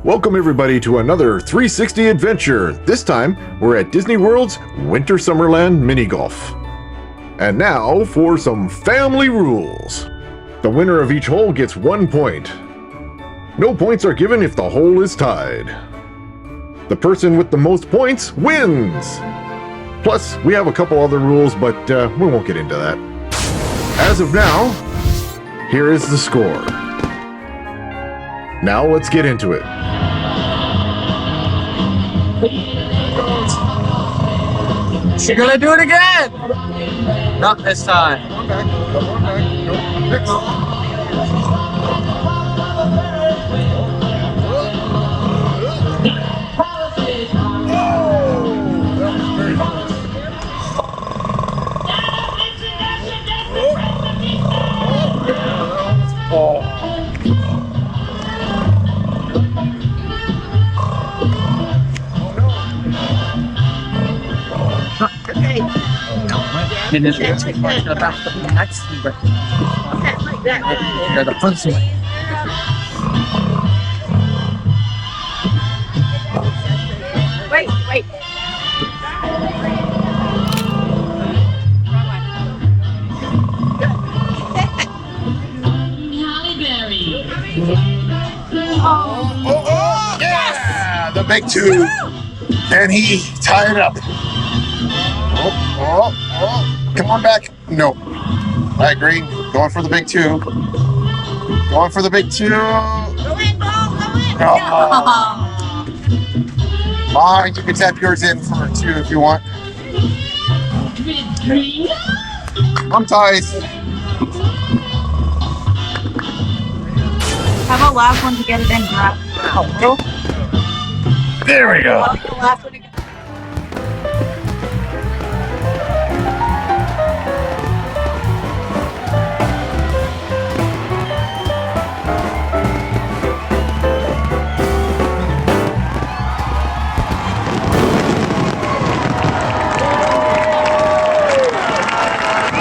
Welcome everybody to another 360 adventure. This time, we're at Disney World's Winter Summerland Mini Golf. And now for some family rules. The winner of each hole gets 1 point. No points are given if the hole is tied. The person with the most points wins. Plus, we have a couple other rules, but we won't get into that. As of now, here is the score. Now let's get into it. She's gonna do it again! Not this time. Come on back. And then the next one, the first one. Wait. Yeah! The big two. Can he tie it up? Oh. Come on back. No. I agree. Going for the big two. Going for the big two. Go in. Oh. Mine, you can tap yours in for two if you want. I'm tied. Have a last one to get it in, grab. There we go. The last one